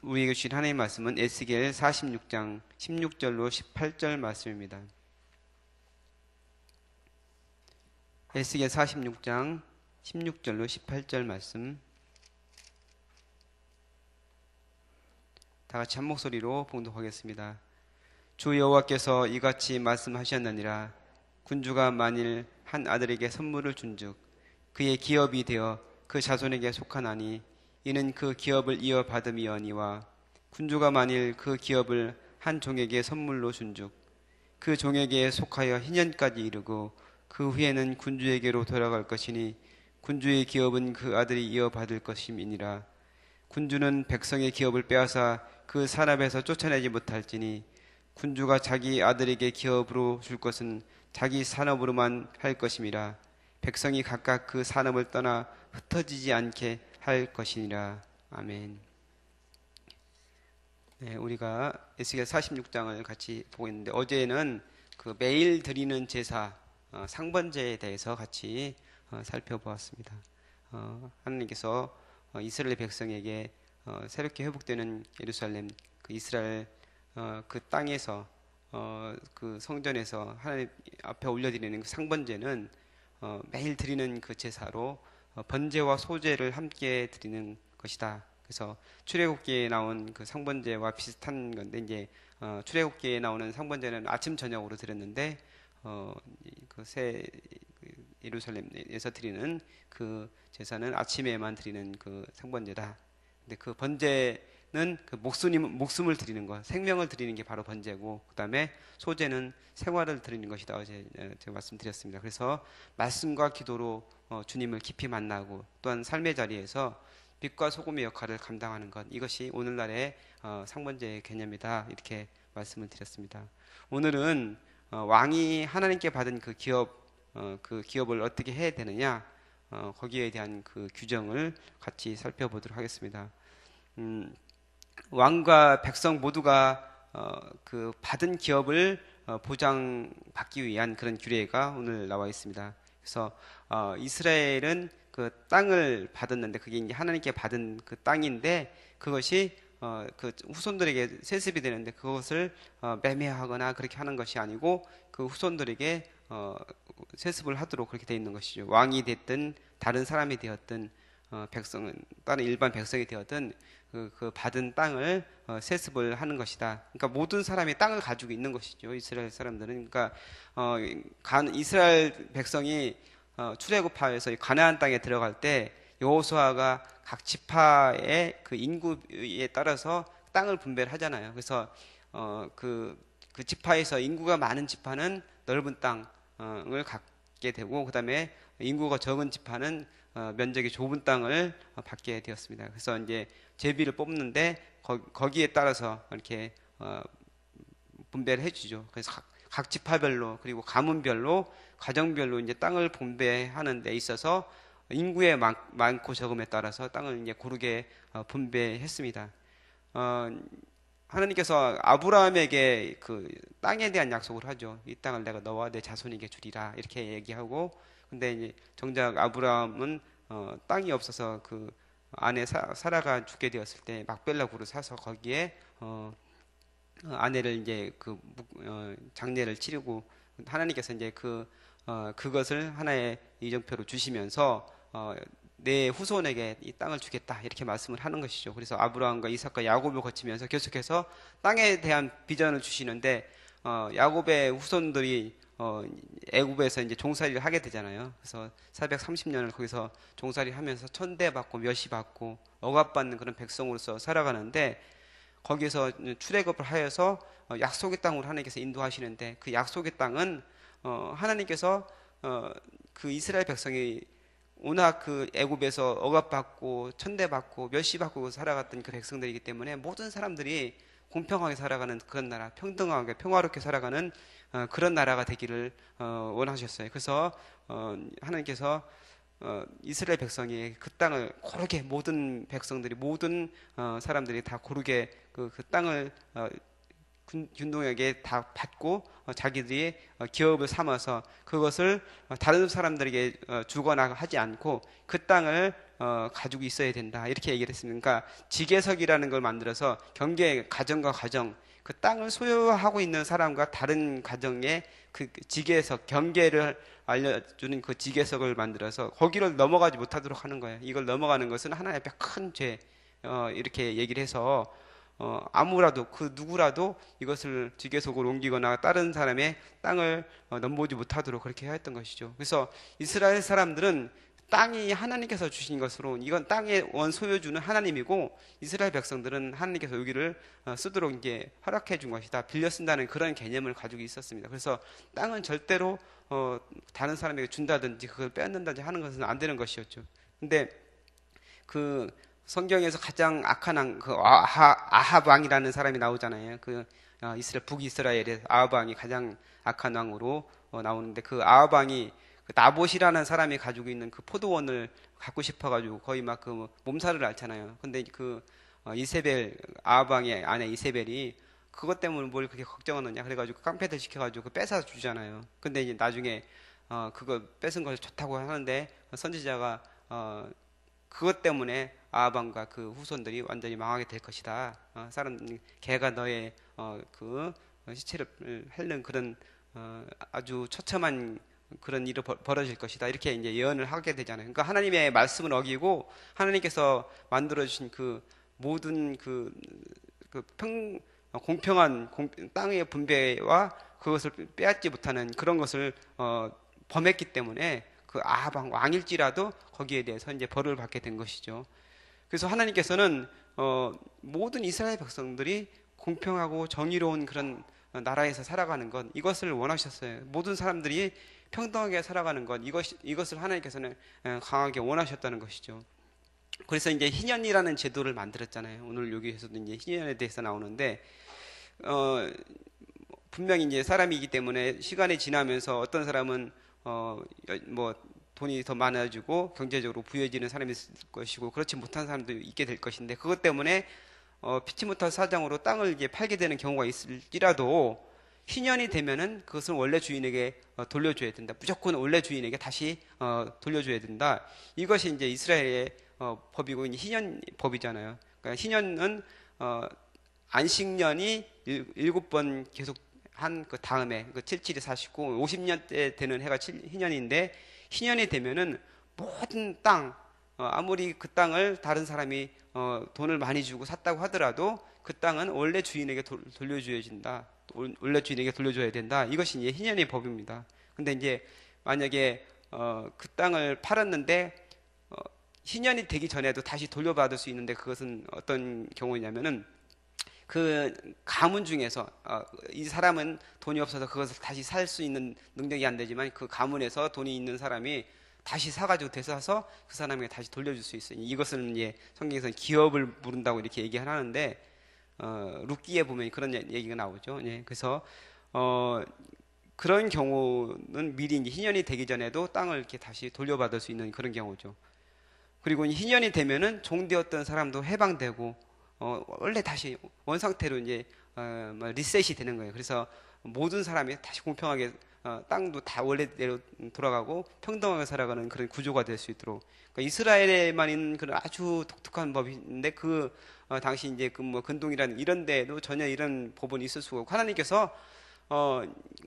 우리에게 주신 하나님의 말씀은 에스겔 46장 16절로 18절 말씀입니다. 에스겔 46장 16절로 18절 말씀, 다 같이 한 목소리로 봉독하겠습니다. 주 여호와께서 이같이 말씀하셨느니라. 군주가 만일 한 아들에게 선물을 준즉 그의 기업이 되어 그 자손에게 속하나니 이는 그 기업을 이어받음이어니와, 군주가 만일 그 기업을 한 종에게 선물로 준즉 그 종에게 속하여 희년까지 이르고 그 후에는 군주에게로 돌아갈 것이니 군주의 기업은 그 아들이 이어받을 것임이니라. 군주는 백성의 기업을 빼앗아 그 산업에서 쫓아내지 못할지니 군주가 자기 아들에게 기업으로 줄 것은 자기 산업으로만 할 것임이라. 백성이 각각 그 산업을 떠나 흩어지지 않게 할 것이니라. 아멘. 네, 우리가 에스겔 46장을 같이 보고 있는데, 어제는 그 매일 드리는 제사, 상번제에 대해서 같이 살펴보았습니다. 하나님께서 이스라엘 백성에게 새롭게 회복되는 예루살렘, 그 이스라엘 그 땅에서 그 성전에서 하나님 앞에 올려드리는 그 상번제는 매일 드리는 그 제사로 번제와 소제를 함께 드리는 것이다. 그래서 출애굽기에 나온 그 상번제와 비슷한 건데, 이제 출애굽기에 나오는 상번제는 아침 저녁으로 드렸는데 그 예루살렘에서 드리는 그 제사는 아침에만 드리는 그 상번제다. 근데 그 번제는 그 목숨을 드리는 것, 생명을 드리는 게 바로 번제고, 그 다음에 소제는 생활을 드리는 것이다. 어제 제가 말씀드렸습니다. 그래서 말씀과 기도로 주님을 깊이 만나고, 또한 삶의 자리에서 빛과 소금의 역할을 감당하는 것, 이것이 오늘날의 상번제의 개념이다. 이렇게 말씀을 드렸습니다. 오늘은 왕이 하나님께 받은 그 기업을 어떻게 해야 되느냐, 거기에 대한 그 규정을 같이 살펴보도록 하겠습니다. 왕과 백성 모두가 그 받은 기업을 보장받기 위한 그런 규례가 오늘 나와 있습니다. 그래서 이스라엘은 그 땅을 받았는데, 그게 이제 하나님께 받은 그 땅인데, 그것이 그 후손들에게 세습이 되는데, 그것을 매매하거나 그렇게 하는 것이 아니고 그 후손들에게 세습을 하도록 그렇게 되어 있는 것이죠. 왕이 됐든 다른 사람이 되었든 백성은 다른 일반 백성이 되었든 그 받은 땅을 세습을 하는 것이다. 그러니까 모든 사람이 땅을 가지고 있는 것이죠. 이스라엘 사람들은. 그러니까 이스라엘 백성이 출애굽하여서 가나안 땅에 들어갈 때 여호수아가 각 지파의 그 인구에 따라서 땅을 분배를 하잖아요. 그래서 그 지파에서 인구가 많은 지파는 넓은 땅을 갖게 되고, 그 다음에 인구가 적은 지파는 면적이 좁은 땅을 받게 되었습니다. 그래서 이제 제비를 뽑는데 거기에 따라서 이렇게 분배를 해주죠. 그래서 각 지파별로, 그리고 가문별로, 가정별로 이제 땅을 분배하는 데 있어서 인구의 많고 적음에 따라서 땅을 이제 고르게 분배했습니다. 하나님께서 아브라함에게 그 땅에 대한 약속을 하죠. 이 땅을 내가 너와 내 자손에게 주리라, 이렇게 얘기하고, 근데 이제 정작 아브라함은 땅이 없어서 그 아내 사라가 죽게 되었을 때 막벨라 굴을 사서 거기에 아내를 이제 장례를 치르고, 하나님께서 이제 그것을 하나의 이정표로 주시면서 내 후손에게 이 땅을 주겠다, 이렇게 말씀을 하는 것이죠. 그래서 아브라함과 이삭과 야곱을 거치면서 계속해서 땅에 대한 비전을 주시는데, 야곱의 후손들이 애굽에서 이제 종살이를 하게 되잖아요. 그래서 430년을 거기서 종살이 하면서 천대받고 멸시받고 억압받는 그런 백성으로서 살아가는데, 거기서 출애굽을 하여서 약속의 땅으로 하나님께서 인도하시는데, 그 약속의 땅은 하나님께서 그 이스라엘 백성이 워낙 그 애굽에서 억압받고 천대받고 멸시받고 살아갔던 그 백성들이기 때문에 모든 사람들이 공평하게 살아가는 그런 나라, 평등하게 평화롭게 살아가는 그런 나라가 되기를 원하셨어요. 그래서 하나님께서 이스라엘 백성이 그 땅을 고르게, 모든 백성들이, 모든 사람들이 다 고르게 그 땅을 균동에게 다 받고 자기들이 기업을 삼아서 그것을 다른 사람들에게 주거나 하지 않고 그 땅을 가지고 있어야 된다. 이렇게 얘기를 했습니다. 그러니까 지계석이라는 걸 만들어서 가정과 가정, 그 땅을 소유하고 있는 사람과 다른 가정의 그 지계석, 경계를 알려주는 그 지계석을 만들어서 거기를 넘어가지 못하도록 하는 거예요. 이걸 넘어가는 것은 하나님 앞에 큰 죄, 이렇게 얘기를 해서 아무라도 그 누구라도 이것을 지계석으로 옮기거나 다른 사람의 땅을 넘보지 못하도록 그렇게 하였던 것이죠. 그래서 이스라엘 사람들은 땅이 하나님께서 주신 것으로 이건 땅의 원 소유주는 하나님이고 이스라엘 백성들은 하나님께서 여기를 쓰도록 이제 허락해 준 것이다. 빌려 쓴다는 그런 개념을 가지고 있었습니다. 그래서 땅은 절대로 다른 사람에게 준다든지 그걸 빼앗는다든지 하는 것은 안 되는 것이었죠. 근데 그 성경에서 가장 악한 왕, 그 아합 왕이라는 사람이 나오잖아요. 그 이스라엘 북이스라엘의 아합 왕이 가장 악한 왕으로 나오는데 그 아합 왕이 그 나봇이라는 사람이 가지고 있는 그 포도원을 갖고 싶어가지고 거의 막 그 몸살을 앓잖아요. 근데 그 이세벨 아합 왕의 아내 이세벨이 그것 때문에 뭘 그렇게 걱정하느냐 그래가지고 깡패들 시켜가지고 뺏어 주잖아요. 근데 이제 나중에 그거 뺏은 걸 좋다고 하는데 선지자가 그것 때문에 아합왕과 그 후손들이 완전히 망하게 될 것이다. 개가 너의 그 시체를 핥는 그런 아주 처참한 그런 일이 벌어질 것이다. 이렇게 이제 예언을 하게 되잖아요. 그러니까 하나님의 말씀을 어기고 하나님께서 만들어 주신 그 모든 공평한 땅의 분배와 그것을 빼앗지 못하는 그런 것을 범했기 때문에 그 아합 왕일지라도 거기에 대해서 이제 벌을 받게 된 것이죠. 그래서 하나님께서는 모든 이스라엘 백성들이 공평하고 정의로운 그런 나라에서 살아가는 것 이것을 원하셨어요. 모든 사람들이 평등하게 살아가는 것 이것을 하나님께서는 강하게 원하셨다는 것이죠. 그래서 이제 희년이라는 제도를 만들었잖아요. 오늘 여기에서도 이제 희년에 대해서 나오는데 분명히 이제 사람이기 때문에 시간이 지나면서 어떤 사람은 뭐 돈이 더 많아지고 경제적으로 부유해지는 사람이 있을 것이고 그렇지 못한 사람도 있게 될 것인데 그것 때문에 피치 못할 사정으로 땅을 이제 팔게 되는 경우가 있을지라도 희년이 되면은 그것은 원래 주인에게 돌려줘야 된다. 무조건 원래 주인에게 다시 돌려줘야 된다. 이것이 이제 이스라엘의 법이고 희년 법이잖아요. 그러니까 희년은 안식년이 7번 계속 한 그 다음에 그 77이 49, 50년 때 되는 해가 희년인데 희년이 되면은 모든 땅 아무리 그 땅을 다른 사람이 돈을 많이 주고 샀다고 하더라도 그 땅은 원래 주인에게 돌려줘야진다. 원래 주인에게 돌려줘야 된다. 이것이 이제 희년의 법입니다. 근데 이제 만약에 그 땅을 팔았는데 희년이 되기 전에도 다시 돌려받을 수 있는데 그것은 어떤 경우냐면은 그 가문 중에서 이 사람은 돈이 없어서 그것을 다시 살 수 있는 능력이 안 되지만 그 가문에서 돈이 있는 사람이 다시 사가지고 되사서 그 사람에게 다시 돌려줄 수 있어요. 이것은 이제 성경에서는 기업을 부른다고 이렇게 얘기하는데 룻기에 보면 그런 얘기가 나오죠. 예, 그래서 그런 경우는 미리 이제 희년이 되기 전에도 땅을 이렇게 다시 돌려받을 수 있는 그런 경우죠. 그리고 희년이 되면은 종되었던 사람도 해방되고 원래 다시 원상태로 이제 리셋이 되는 거예요. 그래서 모든 사람이 다시 공평하게 땅도 다 원래대로 돌아가고 평등하게 살아가는 그런 구조가 될 수 있도록 그러니까 이스라엘에만 있는 그런 아주 독특한 법인데 그 당시 이제 그 뭐 근동이라는 이런 데에도 전혀 이런 법은 있을 수가 없고 하나님께서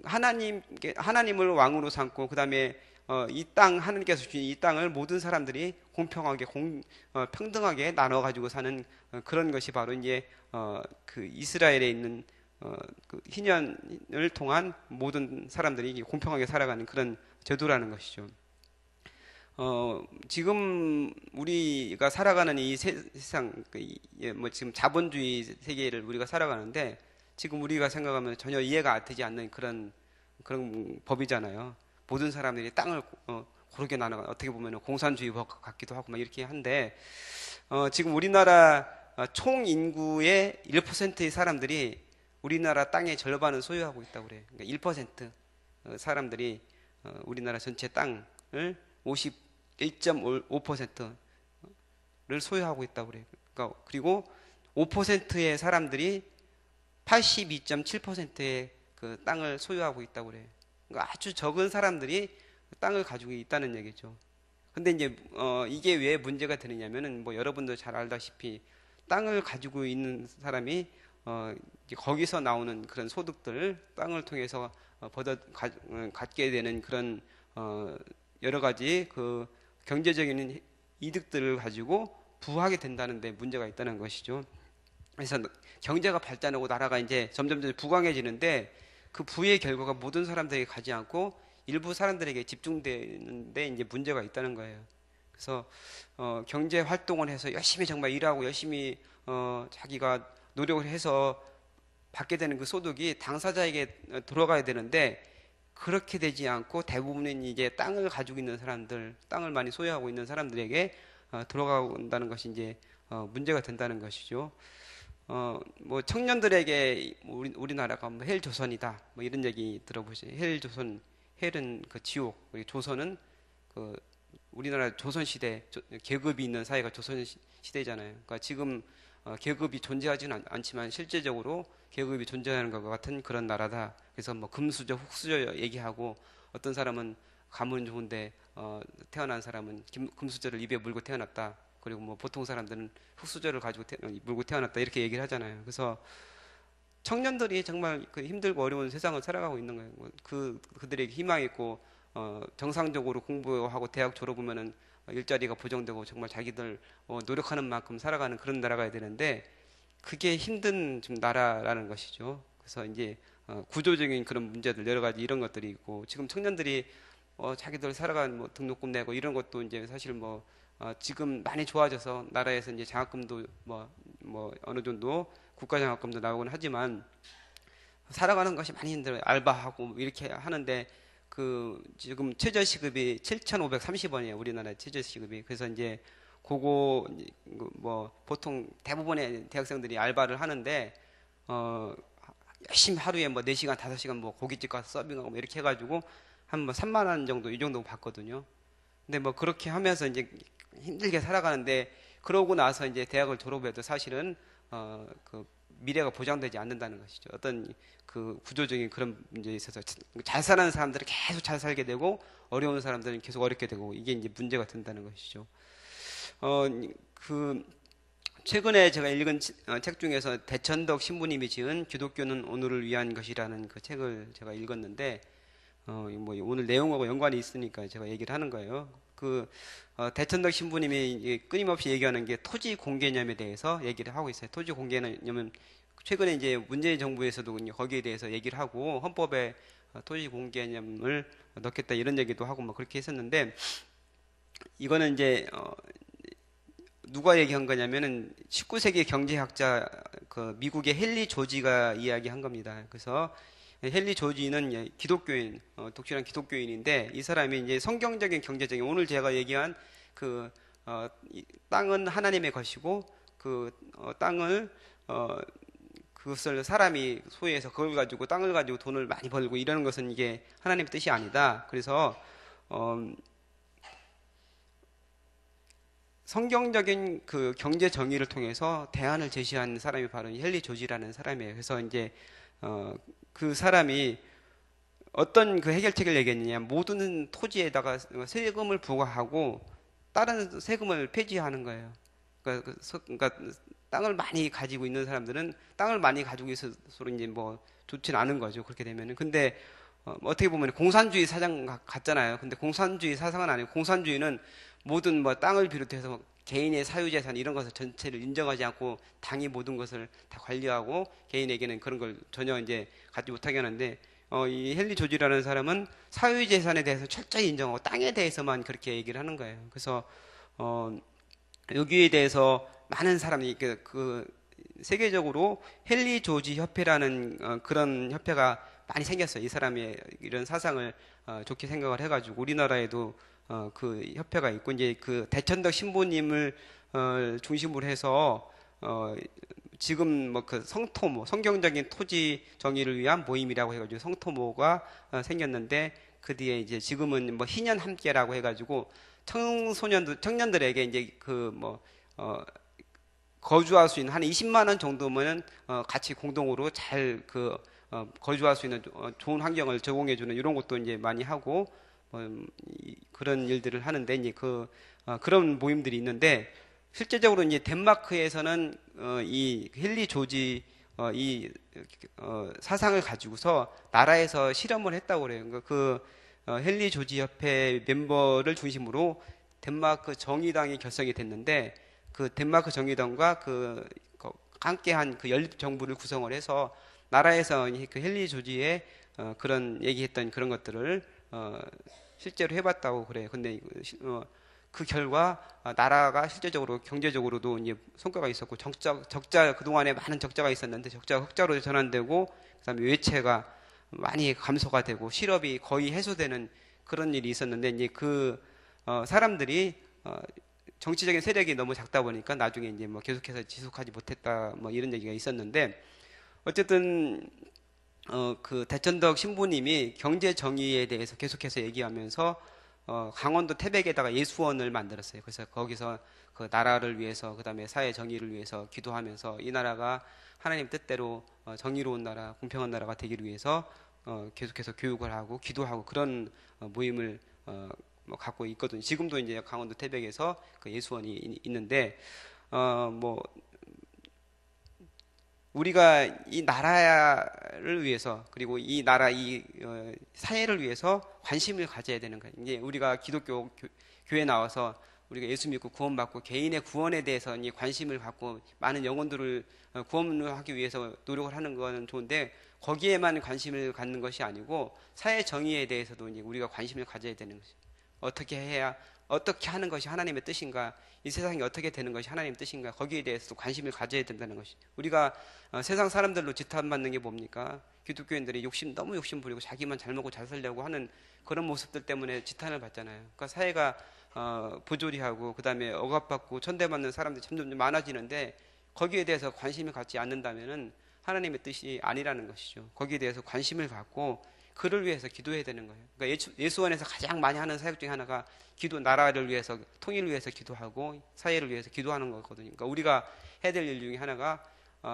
하나님을 왕으로 삼고 그 다음에 이 땅 하나님께서 주신 이 땅을 모든 사람들이 공평하게 평등하게 나눠 가지고 사는 그런 것이 바로 이제 그 이스라엘에 있는 그 희년을 통한 모든 사람들이 공평하게 살아가는 그런 제도라는 것이죠. 지금 우리가 살아가는 이 세상, 뭐 지금 자본주의 세계를 우리가 살아가는데 지금 우리가 생각하면 전혀 이해가 되지 않는 그런 법이잖아요. 모든 사람들이 땅을 고르게 나눠 어떻게 보면 공산주의 법 같기도 하고 막 이렇게 한데 지금 우리나라 총 인구의 1%의 사람들이 우리나라 땅의 절반을 소유하고 있다고 그래요. 그러니까 1% 사람들이 우리나라 전체 땅을 51.5%를 소유하고 있다고 그래요. 그러니까 그리고 5%의 사람들이 82.7%의 그 땅을 소유하고 있다고 그래요. 그러니까 아주 적은 사람들이 땅을 가지고 있다는 얘기죠. 근데 이제 이게 왜 문제가 되느냐면은 뭐 여러분도 잘 알다시피 땅을 가지고 있는 사람이 이제 거기서 나오는 그런 소득들, 땅을 통해서 갖게 되는 그런 여러 가지 그 경제적인 이득들을 가지고 부하게 된다는 데 문제가 있다는 것이죠. 그래서 경제가 발전하고 나라가 이제 점점 부강해지는데 그 부의 결과가 모든 사람들에게 가지 않고 일부 사람들에게 집중되는데 이제 문제가 있다는 거예요. 그래서 경제 활동을 해서 열심히 정말 일하고 열심히 자기가 노력을 해서 받게 되는 그 소득이 당사자에게 들어가야 되는데 그렇게 되지 않고 대부분은 이제 땅을 가지고 있는 사람들, 땅을 많이 소유하고 있는 사람들에게 들어간다는 것이 이제 문제가 된다는 것이죠. 뭐 청년들에게 우리나라가 뭐 헬조선이다, 뭐 이런 얘기 들어보시죠. 헬조선, 헬은 그 지옥, 조선은 그 우리나라 조선 시대 계급이 있는 사회가 조선 시대잖아요. 그러니까 지금 계급이 존재하지는 않지만 실제적으로 계급이 존재하는 것 같은 그런 나라다. 그래서 뭐 금수저, 흙수저 얘기하고 어떤 사람은 가문 좋은데 태어난 사람은 금수저를 입에 물고 태어났다. 그리고 뭐 보통 사람들은 흙수저를 가지고 물고 태어났다 이렇게 얘기를 하잖아요. 그래서 청년들이 정말 그 힘들고 어려운 세상을 살아가고 있는 거예요. 그들에게 희망이 있고 정상적으로 공부하고 대학 졸업하면은 일자리가 보장되고 정말 자기들 노력하는 만큼 살아가는 그런 나라가 되는데 그게 힘든 좀 나라라는 것이죠. 그래서 이제 구조적인 그런 문제들 여러 가지 이런 것들이 있고 지금 청년들이 자기들 살아가는 뭐 등록금 내고 이런 것도 이제 사실 뭐 지금 많이 좋아져서 나라에서 이제 장학금도 뭐 어느 정도 국가 장학금도 나오곤 하지만 살아가는 것이 많이 힘들어요. 알바하고 뭐 이렇게 하는데 그 지금 최저시급이 7,530원이에요. 우리나라 최저시급이. 그래서 이제 그거 뭐 보통 대부분의 대학생들이 알바를 하는데 열심히 하루에 뭐 4시간, 5시간 뭐 고깃집 가서 서빙하고 뭐 이렇게 해가지고 한 뭐 3만 원 정도 이 정도 받거든요. 근데 뭐 그렇게 하면서 이제 힘들게 살아가는데 그러고 나서 이제 대학을 졸업해도 사실은 그 미래가 보장되지 않는다는 것이죠. 어떤 그 구조적인 그런 문제에 있어서 잘 사는 사람들은 계속 잘 살게 되고 어려운 사람들은 계속 어렵게 되고 이게 이제 문제가 된다는 것이죠. 그 최근에 제가 읽은 책 중에서 대천덕 신부님이 지은 기독교는 오늘을 위한 것이라는 그 책을 제가 읽었는데 뭐 오늘 내용하고 연관이 있으니까 제가 얘기를 하는 거예요. 그 대천덕 신부님이 끊임없이 얘기하는 게 토지 공개념에 대해서 얘기를 하고 있어요. 토지 공개념은 최근에 이제 문재인 정부에서도 거기에 대해서 얘기를 하고 헌법에 토지 공개념을 넣겠다 이런 얘기도 하고 뭐 그렇게 했었는데 이거는 이제 누가 얘기한 거냐면은 19세기 경제학자 그 미국의 헨리 조지가 이야기한 겁니다. 그래서 헨리 조지는 기독교인, 독실한 기독교인인데 이 사람이 이제 성경적인 경제적인 오늘 제가 얘기한 그 땅은 하나님의 것이고 그 땅을 그것을 사람이 소유해서 그걸 가지고 땅을 가지고 돈을 많이 벌고 이러는 것은 이게 하나님의 뜻이 아니다. 그래서 성경적인 그 경제 정의를 통해서 대안을 제시한 사람이 바로 헨리 조지라는 사람이에요. 그래서 이제 그 사람이 어떤 그 해결책을 얘기했느냐, 모든 토지에다가 세금을 부과하고 다른 세금을 폐지하는 거예요. 그러니까 땅을 많이 가지고 있는 사람들은 땅을 많이 가지고 있어서 이제 뭐 좋지는 않은 거죠. 그렇게 되면은. 근데 어떻게 보면 공산주의 사상 같잖아요. 근데 공산주의 사상은 아니고 공산주의는 모든 뭐 땅을 비롯해서 개인의 사유재산 이런 것을 전체를 인정하지 않고 당이 모든 것을 다 관리하고 개인에게는 그런 걸 전혀 이제 갖지 못하게 하는데 이 헨리 조지라는 사람은 사유재산에 대해서 철저히 인정하고 땅에 대해서만 그렇게 얘기를 하는 거예요. 그래서 여기에 대해서 많은 사람이 그 세계적으로 헨리 조지 협회라는 그런 협회가 많이 생겼어요. 이 사람의 이런 사상을 좋게 생각을 해가지고 우리나라에도 그 협회가 있고 이제 그 대천덕 신부님을 중심으로 해서 지금 뭐 그 성토모 성경적인 토지 정의를 위한 모임이라고 해가지고 성토모가 생겼는데 그 뒤에 이제 지금은 뭐 희년 함께라고 해가지고 청년들에게 이제 그 뭐 거주할 수 있는 한 20만 원 정도면 같이 공동으로 잘 거주할 수 있는 좋은 환경을 제공해 주는 이런 것도 이제 많이 하고 그런 일들을 하는데 이제 그런 모임들이 있는데 실제적으로 이제 덴마크에서는 이 헨리 조지 이 사상을 가지고서 나라에서 실험을 했다고 그래요. 그러니까 헨리 조지 협회 멤버를 중심으로 덴마크 정의당이 결성이 됐는데 그 덴마크 정의당과 함께한 그 연립 정부를 구성을 해서 나라에서 그 헨리 조지의 그런 얘기했던 그런 것들을 실제로 해봤다고 그래요. 근데 그 결과 나라가 실제적으로 경제적으로도 이제 성과가 있었고 적자 그동안에 많은 적자가 있었는데 적자가 흑자로 전환되고 그다음에 외채가 많이 감소가 되고 실업이 거의 해소되는 그런 일이 있었는데 이제 사람들이 정치적인 세력이 너무 작다 보니까 나중에 이제 뭐 계속해서 지속하지 못했다 뭐 이런 얘기가 있었는데 어쨌든 그 대천덕 신부님이 경제 정의에 대해서 계속해서 얘기하면서 강원도 태백에다가 예수원을 만들었어요. 그래서 거기서 그 나라를 위해서 그다음에 사회 정의를 위해서 기도하면서 이 나라가 하나님 뜻대로 정의로운 나라, 공평한 나라가 되기를 위해서 계속해서 교육을 하고 기도하고 그런 모임을 뭐 갖고 있거든요. 지금도 이제 강원도 태백에서 그 예수원이 있는데 뭐 우리가 이 나라를 위해서 그리고 이 나라 사회를 위해서 관심을 가져야 되는 거예요. 이제 우리가 기독교 교회 나와서 우리가 예수 믿고 구원받고 개인의 구원에 대해서 이제 관심을 갖고 많은 영혼들을 구원하기 위해서 노력을 하는 거는 좋은데 거기에만 관심을 갖는 것이 아니고 사회 정의에 대해서도 이제 우리가 관심을 가져야 되는 것이죠. 어떻게 하는 것이 하나님의 뜻인가? 이 세상이 어떻게 되는 것이 하나님의 뜻인가? 거기에 대해서도 관심을 가져야 된다는 것이. 우리가 세상 사람들로 지탄받는 게 뭡니까? 기독교인들이 너무 욕심 부리고 자기만 잘 먹고 잘 살려고 하는 그런 모습들 때문에 지탄을 받잖아요. 그러니까 사회가 부조리하고 그다음에 억압받고 천대받는 사람들이 점점 많아지는데 거기에 대해서 관심을 갖지 않는다면은 하나님의 뜻이 아니라는 것이죠. 거기에 대해서 관심을 갖고 그를 위해서 기도해야 되는 거예요. 그러니까 예수원에서 가장 많이 하는 사역 중에 하나가 나라를 위해서, 통일을 위해서 기도하고 사회를 위해서 기도하는 거거든요. 그러니까 우리가 해야 될 일 중에 하나가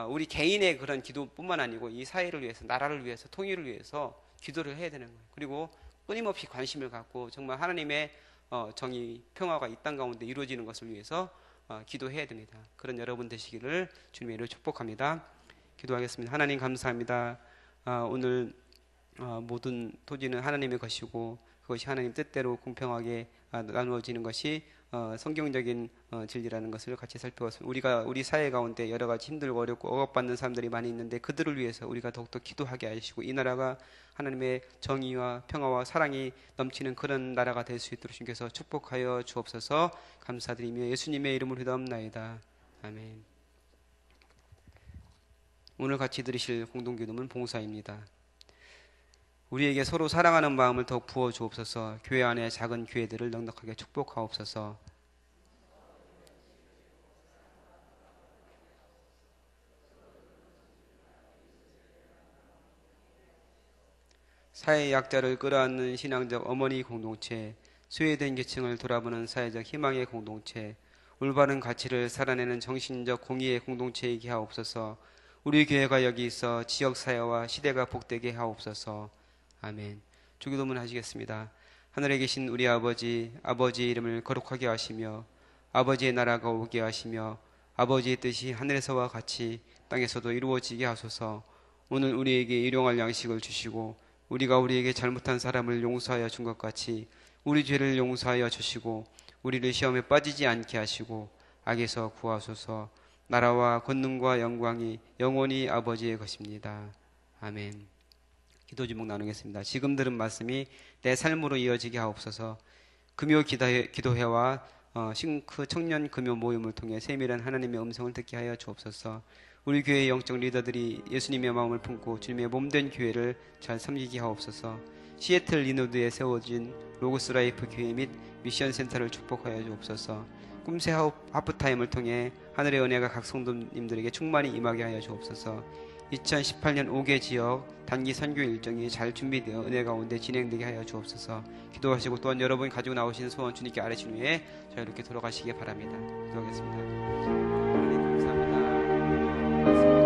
우리 개인의 그런 기도뿐만 아니고 이 사회를 위해서, 나라를 위해서, 통일을 위해서 기도를 해야 되는 거예요. 그리고 끊임없이 관심을 갖고 정말 하나님의 정의, 평화가 이 땅 가운데 이루어지는 것을 위해서 기도해야 됩니다. 그런 여러분 되시기를 주님의 이름으로 축복합니다. 기도하겠습니다. 하나님 감사합니다. 오늘 모든 토지는 하나님의 것이고 그것이 하나님 뜻대로 공평하게 나누어지는 것이 성경적인 진리라는 것을 같이 살펴봤습니다. 우리 사회 가운데 여러 가지 힘들고 어렵고 억압받는 사람들이 많이 있는데 그들을 위해서 우리가 더욱더 기도하게 하시고 이 나라가 하나님의 정의와 평화와 사랑이 넘치는 그런 나라가 될 수 있도록 주님께서 축복하여 주옵소서. 감사드리며 예수님의 이름으로 기도합나이다. 아멘. 오늘 같이 들으실 공동기도문 봉사입니다. 우리에게 서로 사랑하는 마음을 더욱 부어 주옵소서. 교회 안의 작은 교회들을 넉넉하게 축복하옵소서. 사회 약자를 끌어안는 신앙적 어머니 공동체, 소외된 계층을 돌아보는 사회적 희망의 공동체, 올바른 가치를 살아내는 정신적 공의의 공동체이게 하옵소서. 우리 교회가 여기 있어 지역사회와 시대가 복되게 하옵소서. 아멘. 주기도문 하시겠습니다. 하늘에 계신 우리 아버지, 아버지의 이름을 거룩하게 하시며 아버지의 나라가 오게 하시며 아버지의 뜻이 하늘에서와 같이 땅에서도 이루어지게 하소서. 오늘 우리에게 일용할 양식을 주시고 우리가 우리에게 잘못한 사람을 용서하여 준 것 같이 우리 죄를 용서하여 주시고 우리를 시험에 빠지지 않게 하시고 악에서 구하소서. 나라와 권능과 영광이 영원히 아버지의 것입니다. 아멘. 기도 제목 나누겠습니다. 지금 들은 말씀이 내 삶으로 이어지게 하옵소서. 금요 기도회와 싱크 청년 금요 모임을 통해 세밀한 하나님의 음성을 듣게 하여 주옵소서. 우리 교회의 영적 리더들이 예수님의 마음을 품고 주님의 몸된 교회를 잘 섬기게 하옵소서. 시애틀 리노드에 세워진 로고스 라이프 교회 및 미션 센터를 축복하여 주옵소서. 꿈새 하프타임을 통해 하늘의 은혜가 각 성도님들에게 충만히 임하게 하여 주옵소서. 2018년 5개 지역 단기 선교 일정이 잘 준비되어 은혜 가운데 진행되게 하여 주옵소서. 기도하시고 또한 여러분이 가지고 나오신 소원 주님께 아뢰신 후에 자유롭게 돌아가시기 바랍니다. 기도하겠습니다. 하나님 감사합니다.